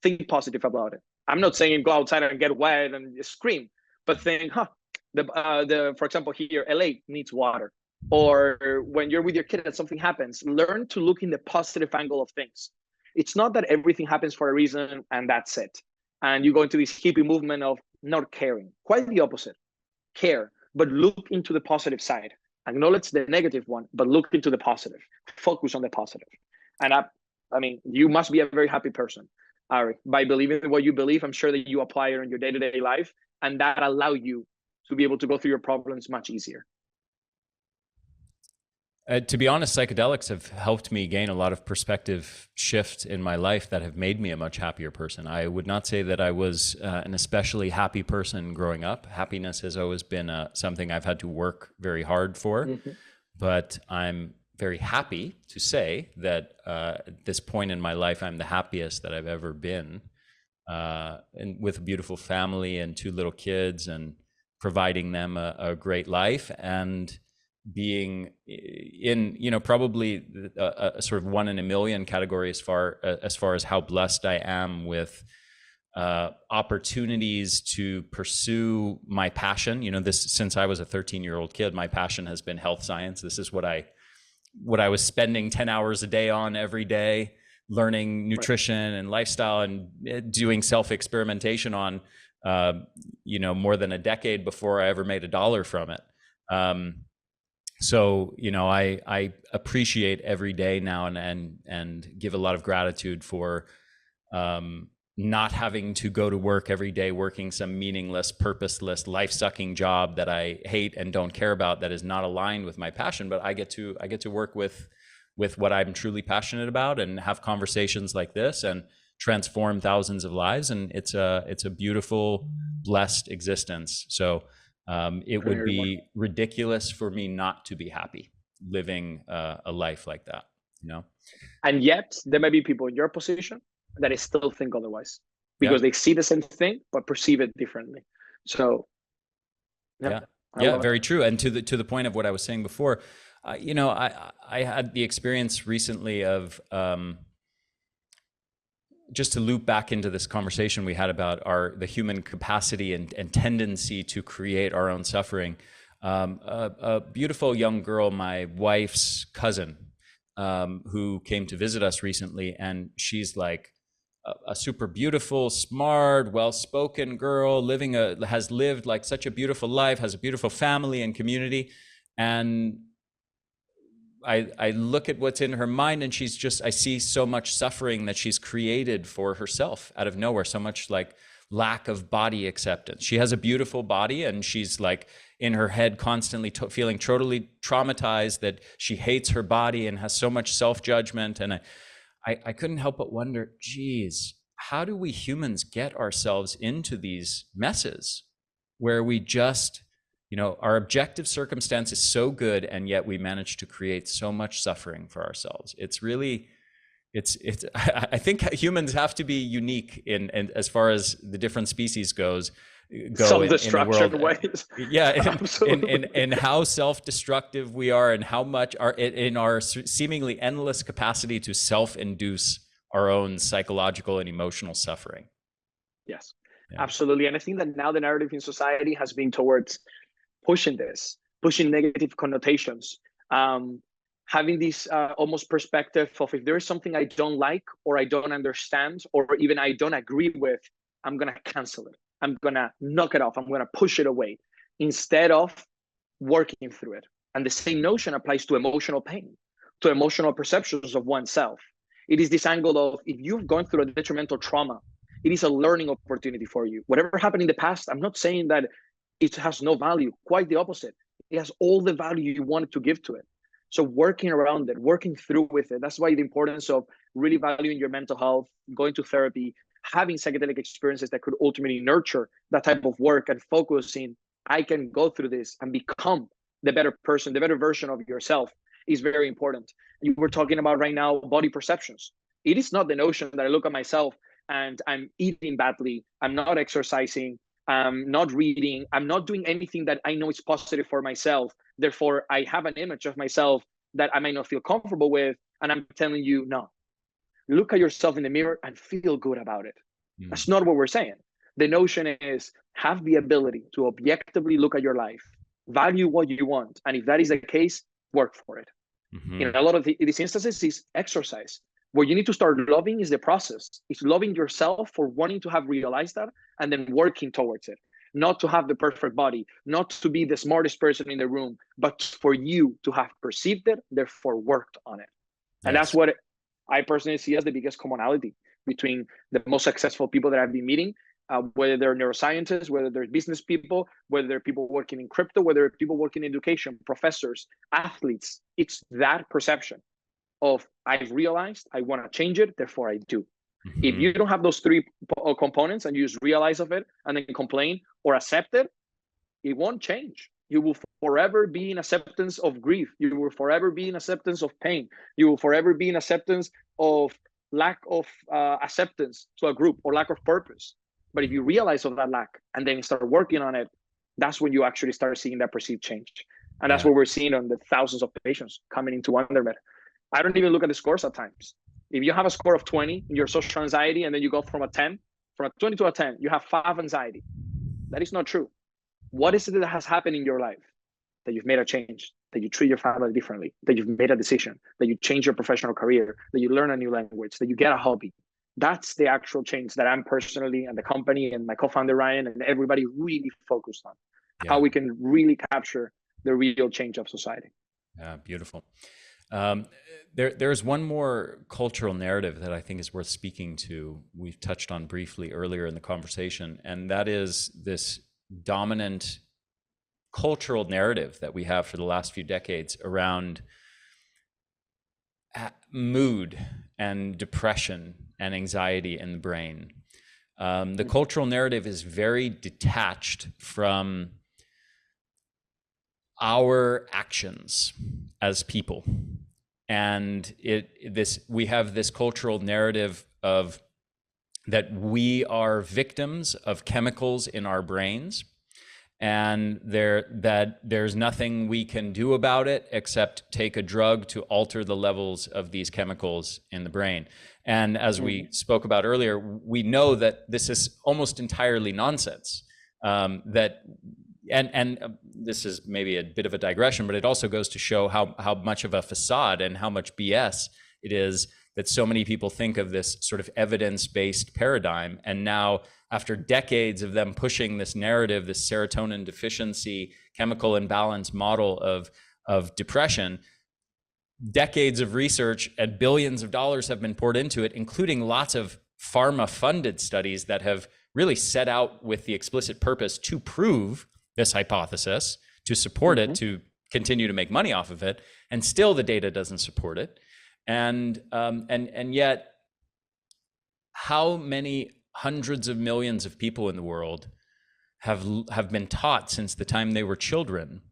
think positive about it. I'm not saying go outside and get wet and scream, but think, for example, here, LA needs water. Or when you're with your kid and something happens, learn to look in the positive angle of things. It's not that everything happens for a reason and that's it. And you go into this hippie movement of not caring. Quite the opposite. Care, but look into the positive side. Acknowledge the negative one, but look into the positive. Focus on the positive. And I mean, you must be a very happy person, Ari. By believing what you believe, I'm sure that you apply it in your day-to-day life, and that allow you to be able to go through your problems much easier. To be honest, psychedelics have helped me gain a lot of perspective shift in my life that have made me a much happier person. I would not say that I was an especially happy person growing up. Happiness has always been something I've had to work very hard for, but I'm very happy to say that at this point in my life, I'm the happiest that I've ever been, and with a beautiful family and 2 little kids, and providing them a great life, and being in, probably a sort of 1 in a million category as far as how blessed I am with opportunities to pursue my passion. This, since I was a 13-year-old kid, my passion has been health science. This is what I was spending 10 hours a day on every day, learning nutrition and lifestyle, and doing self-experimentation on, more than a decade before I ever made $1 from it. So, I appreciate every day now and give a lot of gratitude for not having to go to work every day, working some meaningless, purposeless, life-sucking job that I hate and don't care about, that is not aligned with my passion. But I get to work with what I'm truly passionate about, and have conversations like this and transform thousands of lives. And it's a beautiful, blessed existence. So it would be ridiculous for me not to be happy living a life like that, And yet there may be people in your position that still think otherwise, because they see the same thing but perceive it differently. So very true. And to the point of what I was saying before, I had the experience recently of just to loop back into this conversation we had about the human capacity and tendency to create our own suffering. A beautiful young girl, my wife's cousin, who came to visit us recently, and she's like a super beautiful, smart, well-spoken girl, has lived like such a beautiful life, has a beautiful family and community. And I look at what's in her mind, and I see so much suffering that she's created for herself out of nowhere, so much like lack of body acceptance. She has a beautiful body, and she's like in her head constantly feeling totally traumatized that she hates her body and has so much self-judgment. And I couldn't help but wonder, geez, how do we humans get ourselves into these messes where we just, our objective circumstance is so good, and yet we manage to create so much suffering for ourselves? It's really, I think humans have to be unique in as far as the different species go in the world. Ways. Yeah, in how self-destructive we are, and how much in our seemingly endless capacity to self-induce our own psychological and emotional suffering. Yes, absolutely. And I think that now the narrative in society has been towards pushing negative connotations, having this almost perspective of, if there is something I don't like, or I don't understand, or even I don't agree with, I'm going to cancel it. I'm going to knock it off. I'm going to push it away instead of working through it. And the same notion applies to emotional pain, to emotional perceptions of oneself. It is this angle of, if you've gone through a detrimental trauma, it is a learning opportunity for you. Whatever happened in the past, I'm not saying that it has no value. Quite the opposite. It has all the value you wanted to give to it. So working around it, working through with it. That's why the importance of really valuing your mental health, going to therapy, having psychedelic experiences that could ultimately nurture that type of work and focusing, I can go through this and become the better person, the better version of yourself is very important. You were talking about right now body perceptions. It is not the notion that I look at myself and I'm eating badly, I'm not exercising, I'm not reading, I'm not doing anything that I know is positive for myself. Therefore, I have an image of myself that I might not feel comfortable with. And I'm telling you, no, look at yourself in the mirror and feel good about it. That's not what we're saying. The notion is have the ability to objectively look at your life, value what you want. And if that is the case, work for it. In a lot of these instances is exercise. What you need to start loving is the process. It's loving yourself for wanting to have realized that and then working towards it. Not to have the perfect body, not to be the smartest person in the room, but for you to have perceived it, therefore worked on it. And that's what I personally see as the biggest commonality between the most successful people that I've been meeting, whether they're neuroscientists, whether they're business people, whether they're people working in crypto, whether they're people working in education, professors, athletes. It's that perception of I've realized I want to change it, therefore I do. If you don't have those three components and you just realize of it and then complain or accept it, it won't change. You will forever be in acceptance of grief. You will forever be in acceptance of pain. You will forever be in acceptance of lack of acceptance to a group or lack of purpose. But if you realize of that lack and then start working on it, that's when you actually start seeing that perceived change. And that's what we're seeing on the thousands of patients coming into Wondermed. I don't even look at the scores at times. If you have a score of 20 in your social anxiety and then you go from a 20 to a 10, you have 5 anxiety. That is not true. What is it that has happened in your life? That you've made a change, that you treat your family differently, that you've made a decision, that you change your professional career, that you learn a new language, that you get a hobby. That's the actual change that I'm personally and the company and my co-founder Ryan and everybody really focused on. How we can really capture the real change of society. Yeah, beautiful. There's one more cultural narrative that I think is worth speaking to. We've touched on briefly earlier in the conversation, and that is this dominant cultural narrative that we have for the last few decades around mood and depression and anxiety in the brain. The cultural narrative is very detached from our actions as people. And we have this cultural narrative of that we are victims of chemicals in our brains, and that there's nothing we can do about it except take a drug to alter the levels of these chemicals in the brain. And as we spoke about earlier, we know that this is almost entirely nonsense. This is maybe a bit of a digression, but it also goes to show how much of a facade and how much BS it is that so many people think of this sort of evidence-based paradigm. And now, after decades of them pushing this narrative, this serotonin deficiency, chemical imbalance model of depression, decades of research and billions of dollars have been poured into it, including lots of pharma-funded studies that have really set out with the explicit purpose to prove this hypothesis, to support it, to continue to make money off of it, and still the data doesn't support it. And yet, how many hundreds of millions of people in the world have been taught since the time they were children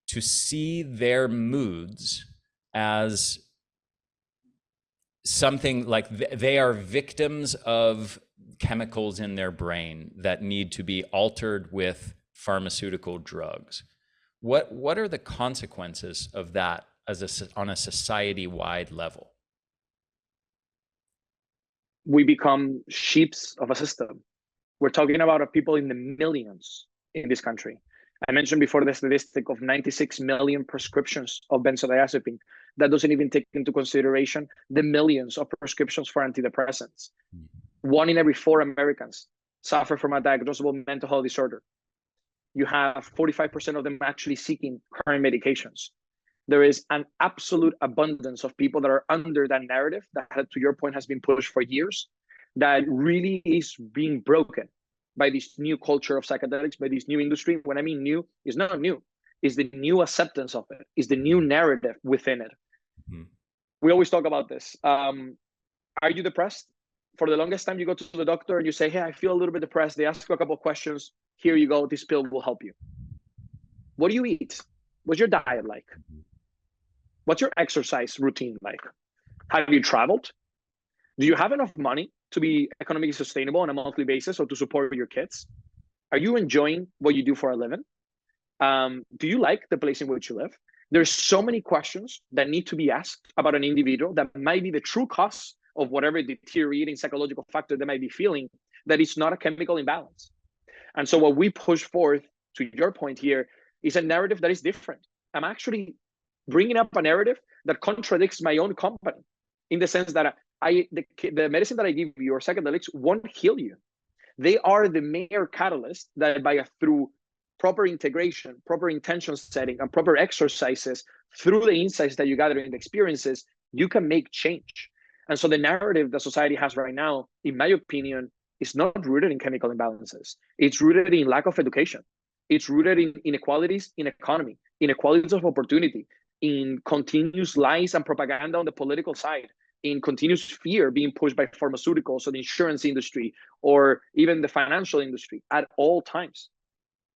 to see their moods as something like they are victims of chemicals in their brain that need to be altered with pharmaceutical drugs. What are the consequences of that on a society-wide level? We become sheeps of a system. We're talking about people in the millions in this country. I mentioned before the statistic of 96 million prescriptions of benzodiazepine. That doesn't even take into consideration the millions of prescriptions for antidepressants. 1 in every 4 Americans suffer from a diagnosable mental health disorder. You have 45% of them actually seeking current medications. There is an absolute abundance of people that are under that narrative that, to your point, has been pushed for years, that really is being broken by this new culture of psychedelics, by this new industry. When I mean new, it's not new. It's the new acceptance of it. It's the new narrative within it. We always talk about this. Are you depressed? For the longest time, you go to the doctor and you say, hey, I feel a little bit depressed. They ask you a couple of questions. Here you go. This pill will help you. What do you eat? What's your diet like? What's your exercise routine like? Have you traveled? Do you have enough money to be economically sustainable on a monthly basis or to support your kids? Are you enjoying what you do for a living? Do you like the place in which you live? There's so many questions that need to be asked about an individual that might be the true cause of whatever deteriorating psychological factor they might be feeling, that is not a chemical imbalance. And so what we push forth, to your point here, is a narrative that is different. I'm actually bringing up a narrative that contradicts my own company, in the sense that the medicine that I give you, or psychedelics, won't heal you. They are the mere catalyst that through proper integration, proper intention setting, and proper exercises, through the insights that you gather in the experiences, you can make change. And so the narrative that society has right now, in my opinion, is not rooted in chemical imbalances. It's rooted in lack of education. It's rooted in inequalities in economy, inequalities of opportunity, in continuous lies and propaganda on the political side, in continuous fear being pushed by pharmaceuticals or the insurance industry, or even the financial industry at all times.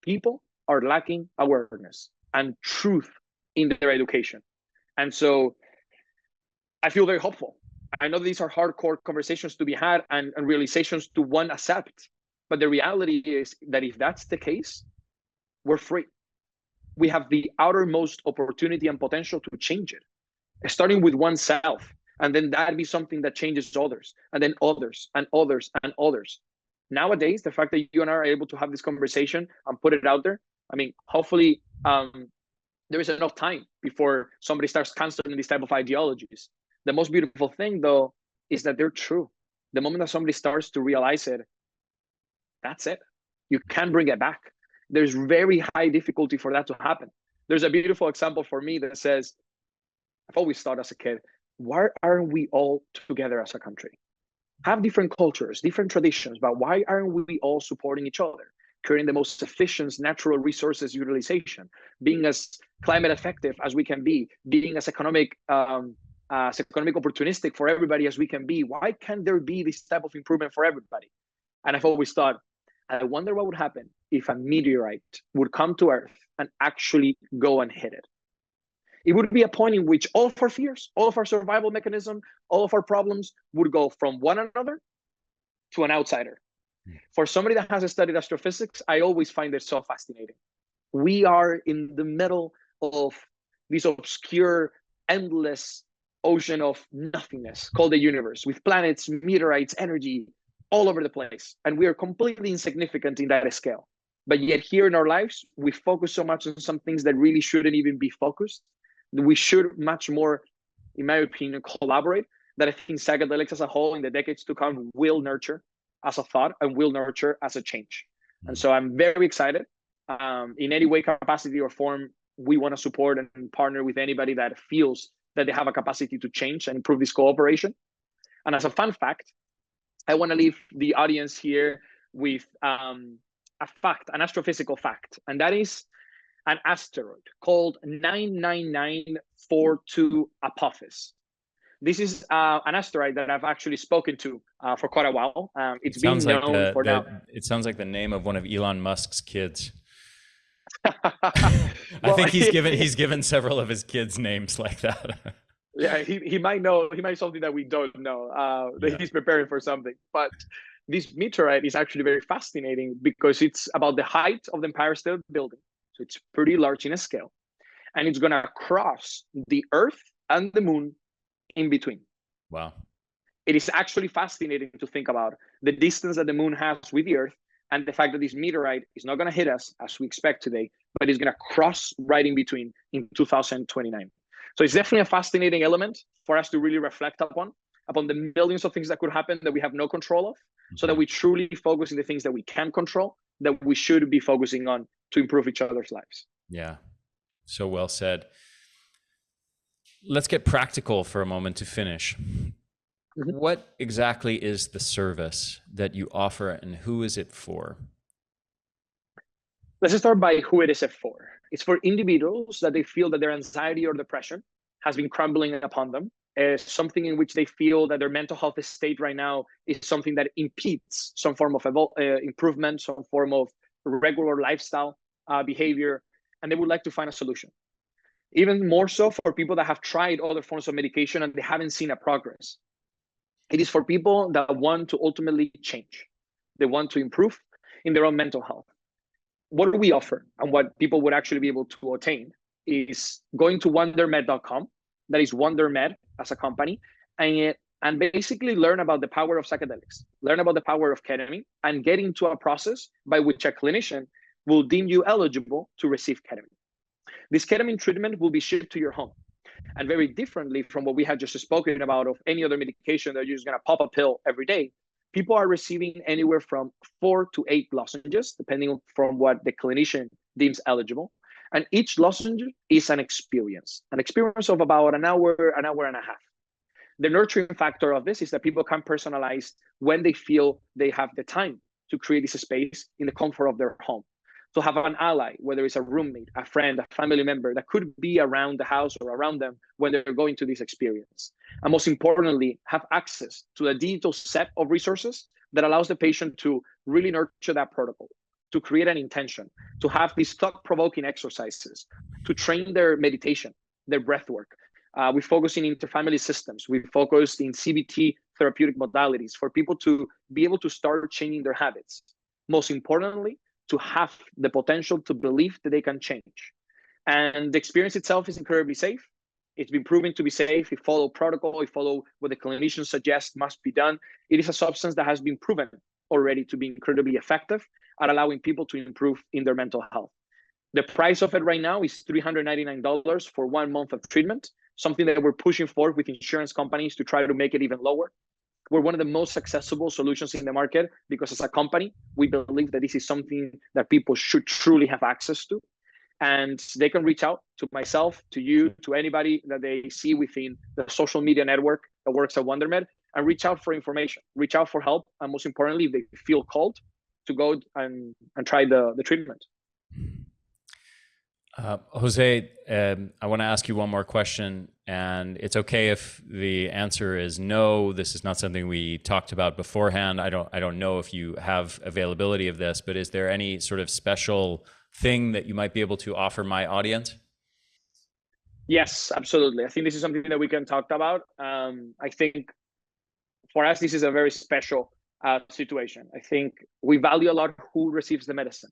People are lacking awareness and truth in their education. And so I feel very hopeful. I know these are hardcore conversations to be had and realizations to one accept, but the reality is that if that's the case, we're free. We have the outermost opportunity and potential to change it, starting with oneself, and then that be something that changes others, and then others, and others, and others. Nowadays, the fact that you and I are able to have this conversation and put it out there, I mean, hopefully there is enough time before somebody starts canceling these type of ideologies. The most beautiful thing, though, is that they're true. The moment that somebody starts to realize it, that's it. You can't bring it back. There's very high difficulty for that to happen. There's a beautiful example for me that says, I've always thought as a kid, why aren't we all together as a country? Have different cultures, different traditions, but why aren't we all supporting each other? Creating the most efficient natural resources utilization, being as climate effective as we can be, being as economic opportunistic for everybody as we can be. Why can't there be this type of improvement for everybody? And I've always thought, I wonder what would happen if a meteorite would come to Earth and actually go and hit it. It would be a point in which all of our fears, all of our survival mechanism, all of our problems would go from one another to an outsider. For somebody that has studied astrophysics, I always find it so fascinating. We are in the middle of this obscure, endless ocean of nothingness called the universe, with planets, meteorites, energy all over the place. And we are completely insignificant in that scale. But yet here in our lives, we focus so much on some things that really shouldn't even be focused. We should much more, in my opinion, collaborate. That I think psychedelics as a whole in the decades to come will nurture as a thought and will nurture as a change. And so I'm very excited. In any way, capacity, or form, we want to support and partner with anybody that feels that they have a capacity to change and improve this cooperation. And as a fun fact, I want to leave the audience here with a fact, an astrophysical fact, and that is an asteroid called 99942 Apophis. This is an asteroid that I've actually spoken to for quite a while. It's been known for now. It sounds like the name of one of Elon Musk's kids. Well, I think he's given several of his kids names like that. Yeah, he might know. He might something that we don't know. That he's preparing for something. But this meteorite is actually very fascinating because it's about the height of the Empire State Building. So it's pretty large in a scale, and it's gonna cross the Earth and the Moon in between. Wow. It is actually fascinating to think about the distance that the Moon has with the Earth, and the fact that this meteorite is not gonna hit us as we expect today, but it's gonna cross right in between in 2029. So it's definitely a fascinating element for us to really reflect upon the millions of things that could happen that we have no control of, so that we truly focus on the things that we can control, that we should be focusing on to improve each other's lives. Yeah, so well said. Let's get practical for a moment to finish. Mm-hmm. What exactly is the service that you offer, and who is it for? Let's start by who it is for. It's for individuals that they feel that their anxiety or depression has been crumbling upon them, something in which they feel that their mental health state right now is something that impedes some form of improvement, some form of regular lifestyle behavior, and they would like to find a solution. Even more so for people that have tried other forms of medication and they haven't seen a progress. It is for people that want to ultimately change. They want to improve in their own mental health. What do we offer and what people would actually be able to attain is going to wondermed.com. That is Wondermed as a company, and basically learn about the power of psychedelics, learn about the power of ketamine, and get into a process by which a clinician will deem you eligible to receive ketamine. This ketamine treatment will be shipped to your home. And very differently from what we had just spoken about of any other medication that you're just going to pop a pill every day, people are receiving anywhere from 4 to 8 lozenges, depending from what the clinician deems eligible. And each lozenge is an experience of about an hour and a half. The nurturing factor of this is that people can personalize when they feel they have the time to create this space in the comfort of their home. To have an ally, whether it's a roommate, a friend, a family member that could be around the house or around them when they're going to this experience. And most importantly, have access to a digital set of resources that allows the patient to really nurture that protocol, to create an intention, to have these thought-provoking exercises, to train their meditation, their breath work. We focus in interfamily systems. We focus in CBT therapeutic modalities for people to be able to start changing their habits. Most importantly, to have the potential to believe that they can change. And the experience itself is incredibly safe. It's been proven to be safe. It follows protocol, it follows what the clinicians suggest must be done. It is a substance that has been proven already to be incredibly effective at allowing people to improve in their mental health. The price of it right now is $399 for 1 month of treatment, something that we're pushing for with insurance companies to try to make it even lower. We're one of the most accessible solutions in the market because as a company, we believe that this is something that people should truly have access to. And they can reach out to myself, to you, to anybody that they see within the social media network that works at Wondermed, and reach out for information, reach out for help, and most importantly, if they feel called to go and try the treatment. Jose, I want to ask you one more question, and it's okay if the answer is no. This is not something we talked about beforehand. I don't know if you have availability of this, but is there any sort of special thing that you might be able to offer my audience? Yes, absolutely. I think this is something that we can talk about. I think for us, this is a very special situation. I think we value a lot who receives the medicine.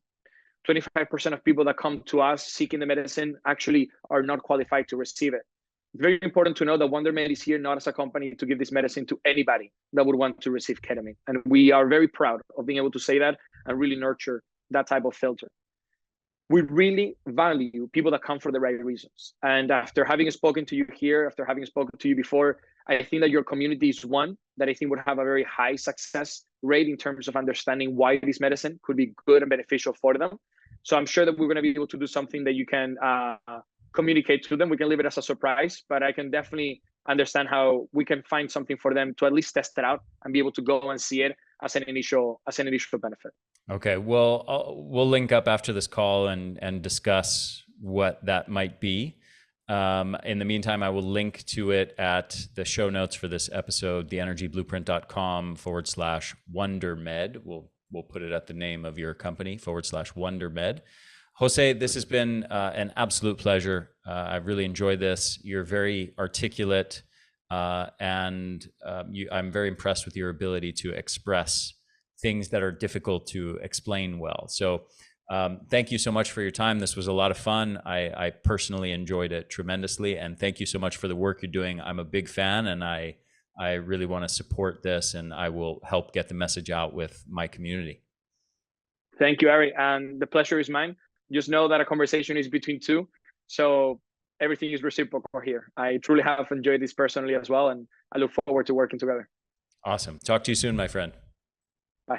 25% of people that come to us seeking the medicine actually are not qualified to receive it. It's very important to know that Wondermed is here not as a company to give this medicine to anybody that would want to receive ketamine. And we are very proud of being able to say that and really nurture that type of filter. We really value people that come for the right reasons. And after having spoken to you here, after having spoken to you before, I think that your community is one that I think would have a very high success rate in terms of understanding why this medicine could be good and beneficial for them. So I'm sure that we're going to be able to do something that you can communicate to them. We can leave it as a surprise, but I can definitely understand how we can find something for them to at least test it out and be able to go and see it as an initial benefit. Okay, well, we'll link up after this call and discuss what that might be. In the meantime, I will link to it at the show notes for this episode, theenergyblueprint.com/Wondermed. We'll put it at the name of your company /Wondermed. Jose, this has been an absolute pleasure. I've really enjoyed this. You're very articulate, and I'm very impressed with your ability to express things that are difficult to explain well. So thank you so much for your time. This was a lot of fun. I personally enjoyed it tremendously. And thank you so much for the work you're doing. I'm a big fan, and I really want to support this, and I will help get the message out with my community. Thank you, Ari. And the pleasure is mine. Just know that a conversation is between two. So everything is reciprocal here. I truly have enjoyed this personally as well, and I look forward to working together. Awesome. Talk to you soon, my friend. Bye.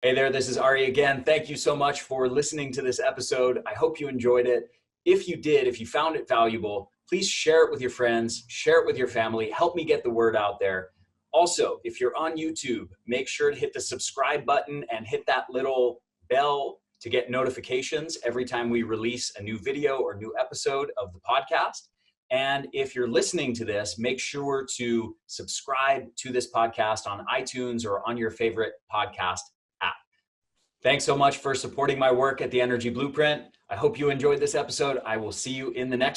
Hey there, this is Ari again. Thank you so much for listening to this episode. I hope you enjoyed it. If you did, if you found it valuable, please share it with your friends, share it with your family, help me get the word out there. Also, if you're on YouTube, make sure to hit the subscribe button and hit that little bell to get notifications every time we release a new video or new episode of the podcast. And if you're listening to this, make sure to subscribe to this podcast on iTunes or on your favorite podcast app. Thanks so much for supporting my work at The Energy Blueprint. I hope you enjoyed this episode. I will see you in the next